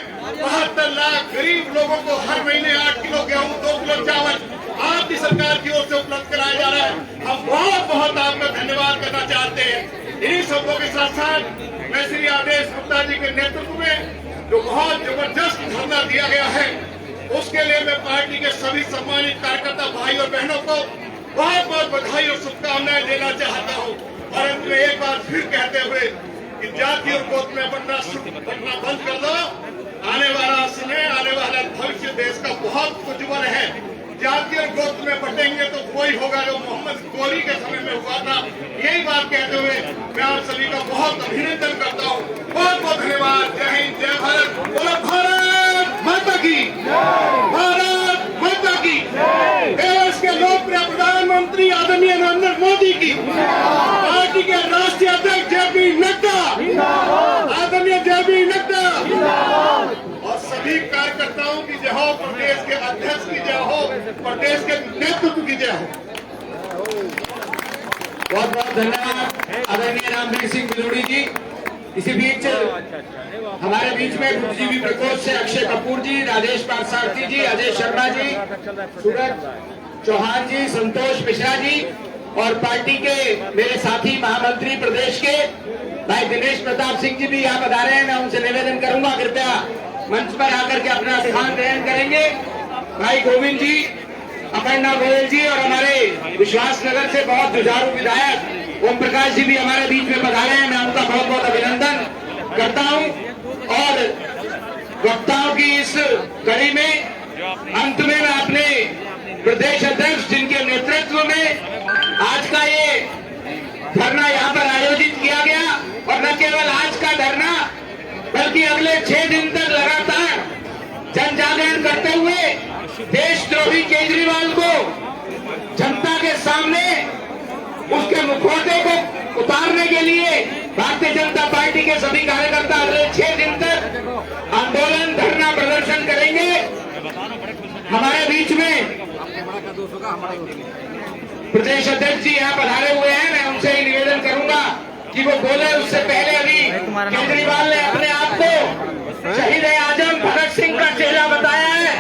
72 लाख गरीब लोगों को हर महीने 8 किलो गेहूं 2 किलो चावल आपकी सरकार की ओर से उपलब्ध कराया जा रहा है। हम बहुत बहुत आपका धन्यवाद करना चाहते हैं। इन्हीं शब्दों के साथ साथ मैं श्री आदेश गुप्ता जी के नेतृत्व में जो बहुत जबरदस्त धरना दिया गया है उसके लिए मैं पार्टी के सभी सम्मानित कार्यकर्ता भाई और बहनों को बहुत बहुत बधाई और शुभकामनाएं देना चाहता हूँ। और अंत में एक बार फिर कहते हुए कि जाति और गोत्र में बंटना बंद कर दो। आने वाला समय, आने वाला भविष्य देश का बहुत उज्जवल है। जाति और गोत्र में बटेंगे तो कोई होगा जो मोहम्मद गोली के समय में हुआ था। यही बात कहते हुए मैं आप सभी का बहुत अभिनंदन करता हूँ। बहुत बहुत धन्यवाद। जय हिंद, जय भारत। बोलो भारत माता की, भारत माता की। देश के लोकप्रिय प्रधानमंत्री आदरणीय नरेंद्र मोदी की, पार्टी के राष्ट्रीय अध्यक्ष JP नड्डा, आदरणीय JP नड्डा और सभी कार्यकर्ताओं की जय हो। प्रदेश के अध्यक्ष की जय हो, प्रदेश के नेतृत्व की जय हो। बहुत बहुत धन्यवाद आदरणीय रामवीर सिंह बिलोड़ी जी। इसी बीच हमारे बीच में बुद्धिजीवी प्रकोष्ठ से अक्षय कपूर जी, राजेश पारसारथी जी, अजय शर्मा जी, सूरज चौहान जी, संतोष मिश्रा जी और पार्टी के मेरे साथी महामंत्री प्रदेश के भाई दिनेश प्रताप सिंह जी भी यहाँ पधारे हैं। मैं उनसे निवेदन करूंगा कृपया मंच पर आकर के अपना स्थान ग्रहण करेंगे। भाई गोविंद जी, अपर्णा गोयल जी और हमारे विश्वासनगर से बहुत जुझारू विधायक ओम प्रकाश जी भी हमारे बीच में पधारे हैं। मैं उनका बहुत बहुत अभिनंदन करता हूं। और वक्ताओं की इस कड़ी में अंत में मैं अपने प्रदेश अध्यक्ष जिनके नेतृत्व में आज का ये धरना यहाँ पर आयोजित किया गया और न केवल आज का धरना बल्कि अगले 6 दिन तक लगातार जन जागरण करते हुए देशद्रोही केजरीवाल को जनता के सामने उसके मुखौटे को उतारने के लिए भारतीय जनता पार्टी के सभी कार्यकर्ता अगले 6 दिन तक आंदोलन धरना प्रदर्शन करेंगे। हमारे बीच में प्रदेश अध्यक्ष जी यहाँ पधारे हुए हैं। मैं उनसे ही निवेदन करूंगा कि वो बोले। उससे पहले अभी केजरीवाल ने अपने आप को शहीद आजम भगत सिंह का चेहरा बताया है।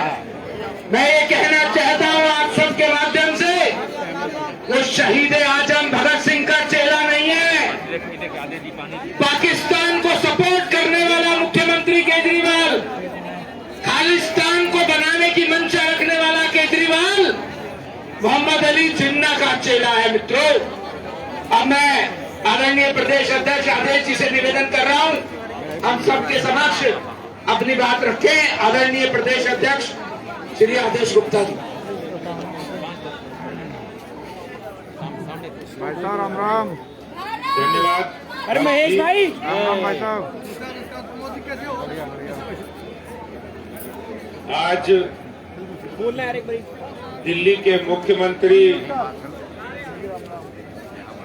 मैं ये कहना चाहता हूँ आप सबके माध्यम से, वो शहीद आजम भगत सिंह का चेहरा नहीं है। पाकिस्तान को सपोर्ट करने वाला मुख्यमंत्री केजरीवाल मोहम्मद अली जिन्ना का चेला है मित्रों। अब मैं आदरणीय प्रदेश अध्यक्ष आदेश जी से निवेदन कर रहा हूं, हम सबके समक्ष अपनी बात रखें। आदरणीय प्रदेश अध्यक्ष श्री आदेश गुप्ता जी। भाई साहब राम राम। धन्यवाद। अरे महेश भाई राम राम भाई साहब। आज बोलना है एक बारी। दिल्ली के मुख्यमंत्री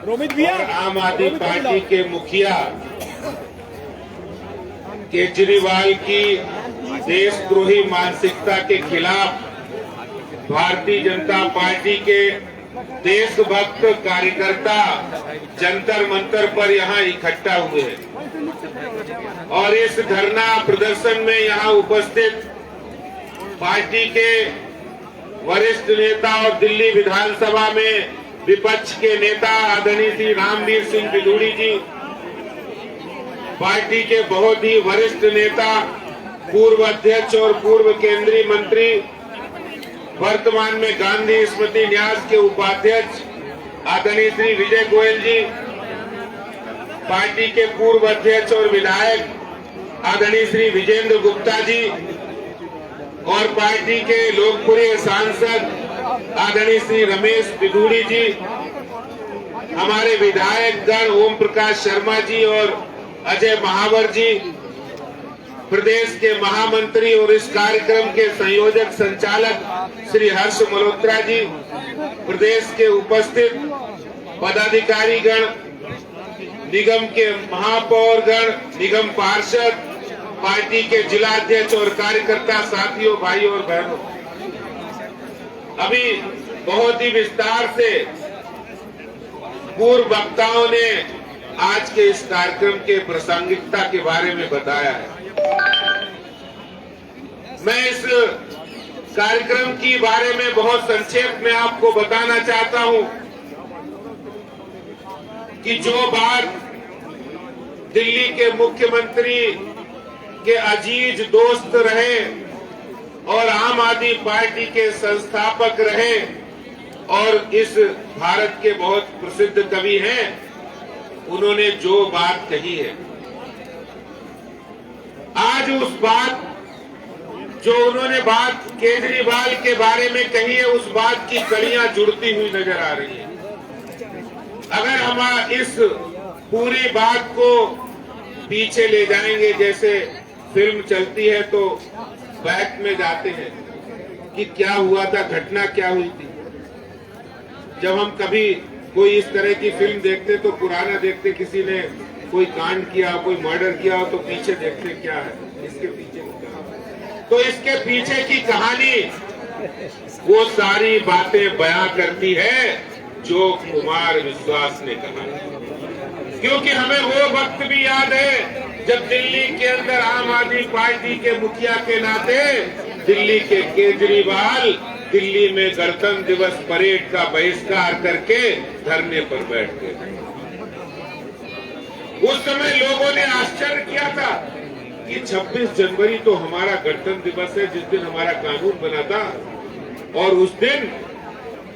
रोमित भैया और आम आदमी पार्टी के मुखिया केजरीवाल की देशद्रोही मानसिकता के खिलाफ भारतीय जनता पार्टी के देशभक्त कार्यकर्ता जंतर मंतर पर यहां इकट्ठा हुए हैं और इस धरना प्रदर्शन में यहां उपस्थित पार्टी के वरिष्ठ नेता और दिल्ली विधानसभा में विपक्ष के नेता आदरणीय श्री रामवीर सिंह बिधूड़ी जी, पार्टी के बहुत ही वरिष्ठ नेता, पूर्व अध्यक्ष और पूर्व केंद्रीय मंत्री, वर्तमान में गांधी स्मृति न्यास के उपाध्यक्ष आदरणीय श्री विजय गोयल जी, पार्टी के पूर्व अध्यक्ष और विधायक आदरणीय श्री विजेंद्र गुप्ता जी और पार्टी के लोकप्रिय सांसद आदरणीय श्री रमेश बिधूड़ी जी, हमारे विधायक गण ओम प्रकाश शर्मा जी और अजय महावर जी, प्रदेश के महामंत्री और इस कार्यक्रम के संयोजक संचालक श्री हर्ष मल्होत्रा जी, प्रदेश के उपस्थित पदाधिकारी गण, निगम के महापौर गण, निगम पार्षद, पार्टी के जिलाध्यक्ष और कार्यकर्ता साथियों, भाइयों और बहनों, अभी बहुत ही विस्तार से पूर्व वक्ताओं ने आज के इस कार्यक्रम के प्रासंगिकता के बारे में बताया है। मैं इस कार्यक्रम की बारे में बहुत संक्षेप में आपको बताना चाहता हूं कि जो बात दिल्ली के मुख्यमंत्री के अजीज दोस्त रहे और आम आदमी पार्टी के संस्थापक रहे और इस भारत के बहुत प्रसिद्ध कवि हैं, उन्होंने जो बात कही है, आज उस बात जो उन्होंने बात केजरीवाल के बारे में कही है, उस बात की कड़ियां जुड़ती हुई नजर आ रही है। अगर हम इस पूरी बात को पीछे ले जाएंगे, जैसे फिल्म चलती है तो बैक में जाते हैं कि क्या हुआ था, घटना क्या हुई थी। जब हम कभी कोई इस तरह की फिल्म देखते तो पुराना देखते, किसी ने कोई कांड किया, कोई मर्डर किया हो तो पीछे देखते क्या है, इसके पीछे क्या है। तो इसके पीछे की कहानी वो सारी बातें बयां करती है जो कुमार विश्वास ने कहा। क्योंकि हमें वो वक्त भी याद है जब दिल्ली के अंदर आम आदमी पार्टी के मुखिया के नाते दिल्ली के केजरीवाल दिल्ली में गणतंत्र दिवस परेड का बहिष्कार करके धरने पर बैठ गए। उस समय लोगों ने आश्चर्य किया था कि 26 जनवरी तो हमारा गणतंत्र दिवस है, जिस दिन हमारा कानून बना था, और उस दिन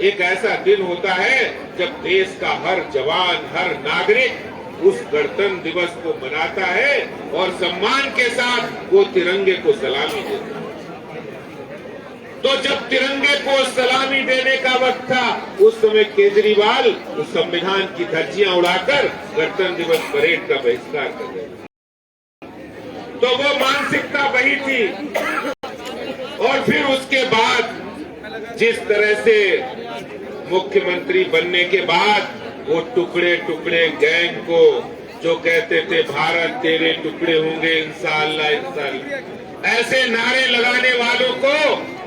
एक ऐसा दिन होता है जब देश का हर जवान, हर नागरिक उस गणतंत्र दिवस को मनाता है और सम्मान के साथ वो तिरंगे को सलामी देता है। तो जब तिरंगे को सलामी देने का वक्त था, उस समय केजरीवाल उस संविधान की धज्जियां उड़ाकर गणतंत्र दिवस परेड का बहिष्कार कर रहे थे। तो वो मानसिकता वही थी। और फिर उसके बाद जिस तरह से मुख्यमंत्री बनने के बाद वो टुकड़े टुकड़े गैंग को जो कहते थे भारत तेरे टुकड़े होंगे इंशाअल्लाह इंशाअल्लाह, ऐसे नारे लगाने वालों को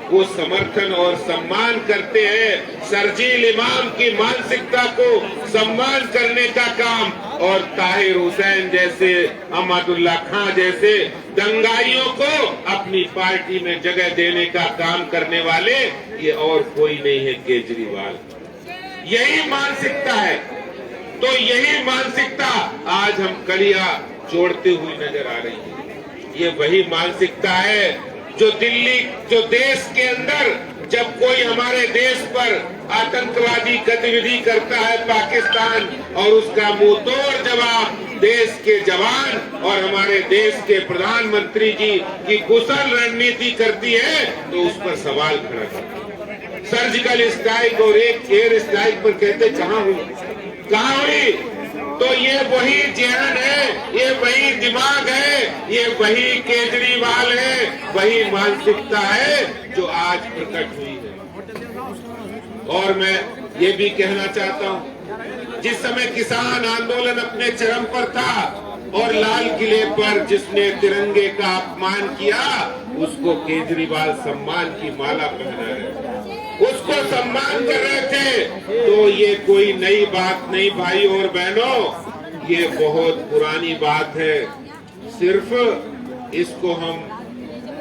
वो समर्थन और सम्मान करते हैं। शर्जील इमाम की मानसिकता को सम्मान करने का काम और ताहिर हुसैन जैसे, अहमदुल्ला खां जैसे दंगाइयों को अपनी पार्टी में जगह देने का काम करने वाले ये और कोई नहीं है, केजरीवाल। यही मानसिकता है। तो यही मानसिकता आज हम कड़िया जोड़ते हुए नजर आ रही है। ये वही मानसिकता है जो दिल्ली, जो देश के अंदर जब कोई हमारे देश पर आतंकवादी गतिविधि करता है पाकिस्तान, और उसका मुंहतोड़ जवाब देश के जवान और हमारे देश के प्रधानमंत्री जी की कुशल रणनीति करती है, तो उस पर सवाल खड़ा करता है। सर्जिकल स्ट्राइक और एक एयर स्ट्राइक पर कहते कहाँ हुई? तो ये वही जहन है, ये वही दिमाग है, ये वही केजरीवाल है, वही मानसिकता है जो आज प्रकट हुई है। और मैं ये भी कहना चाहता हूँ, जिस समय किसान आंदोलन अपने चरम पर था और लाल किले पर जिसने तिरंगे का अपमान किया, उसको केजरीवाल सम्मान की माला पहना है, उसको सम्मान कर रहे थे। तो ये कोई नई बात नहीं भाई और बहनों, ये बहुत पुरानी बात है। सिर्फ इसको हम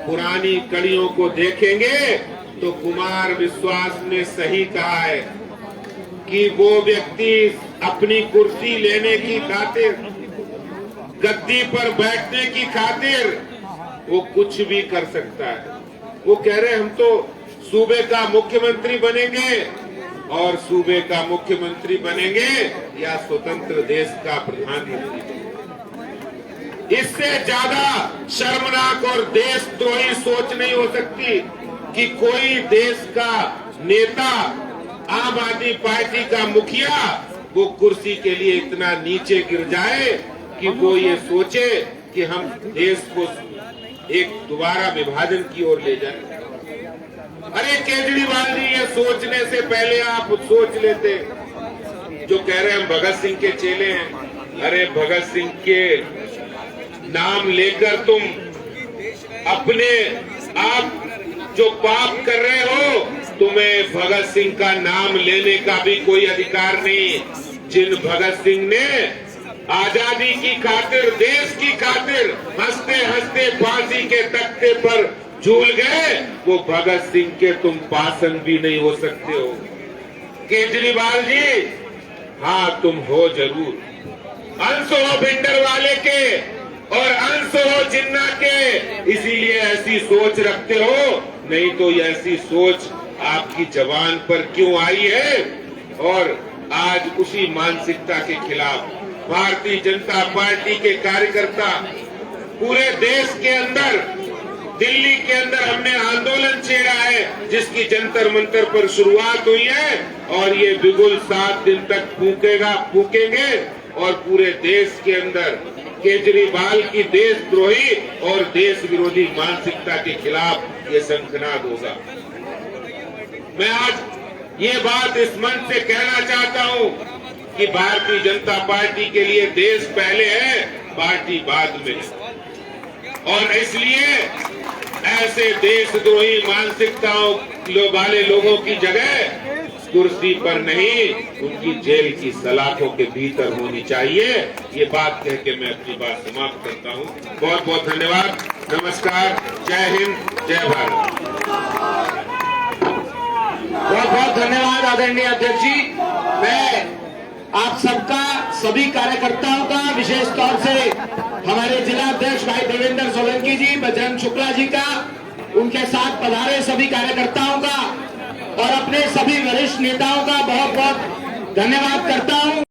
पुरानी कड़ियों को देखेंगे तो कुमार विश्वास ने सही कहा है कि वो व्यक्ति अपनी कुर्सी लेने की खातिर, गद्दी पर बैठने की खातिर वो कुछ भी कर सकता है। वो कह रहे हम तो सूबे का मुख्यमंत्री बनेंगे, और सूबे का मुख्यमंत्री बनेंगे या स्वतंत्र देश का प्रधानमंत्री बनेंगे। इससे ज्यादा शर्मनाक और देशद्रोही सोच नहीं हो सकती कि कोई देश का नेता, आम आदमी पार्टी का मुखिया, वो कुर्सी के लिए इतना नीचे गिर जाए कि वो ये सोचे कि हम देश को एक दोबारा विभाजन की ओर ले जाए। अरे केजरीवाल जी, ये सोचने से पहले आप सोच लेते। जो कह रहे हैं हम भगत सिंह के चेले हैं, अरे भगत सिंह के नाम लेकर तुम अपने आप जो पाप कर रहे हो, तुम्हें भगत सिंह का नाम लेने का भी कोई अधिकार नहीं। जिन भगत सिंह ने आजादी की खातिर, देश की खातिर हंसते हंसते फांसी के तख्ते पर झूल गए, वो भगत सिंह के तुम पासन भी नहीं हो सकते हो। केजरीवाल जी, हाँ तुम हो जरूर, अंश हो भिंडर वाले के और अंश हो जिन्ना के, इसीलिए ऐसी सोच रखते हो। नहीं तो ऐसी सोच आपकी जबान पर क्यों आई है? और आज उसी मानसिकता के खिलाफ भारतीय जनता पार्टी के कार्यकर्ता पूरे देश के अंदर, दिल्ली के अंदर हमने आंदोलन छेड़ा है, जिसकी जंतर मंतर पर शुरुआत हुई है, और ये बिगुल 7 दिन तक फूकेंगे और पूरे देश के अंदर केजरीवाल की देशद्रोही और देश विरोधी मानसिकता के खिलाफ ये शंखनाद होगा। मैं आज ये बात इस मंच से कहना चाहता हूँ कि भारतीय जनता पार्टी के लिए देश पहले है, पार्टी बाद में है। और इसलिए ऐसे देशद्रोही मानसिकताओं वाले लोगों की जगह कुर्सी पर नहीं, उनकी जेल की सलाखों के भीतर होनी चाहिए। ये बात कह के मैं अपनी बात समाप्त करता हूँ। बहुत बहुत धन्यवाद, नमस्कार, जय हिंद, जय भारत। बहुत बहुत धन्यवाद आदरणीय अध्यक्ष जी। मैं आप सबका, सभी कार्यकर्ताओं का, विशेष तौर से हमारे जिला अध्यक्ष भाई देवेंद्र सोलंकी जी, बजरंग शुक्ला जी का, उनके साथ पधारे सभी कार्यकर्ताओं का और अपने सभी वरिष्ठ नेताओं का बहुत बहुत धन्यवाद करता हूं।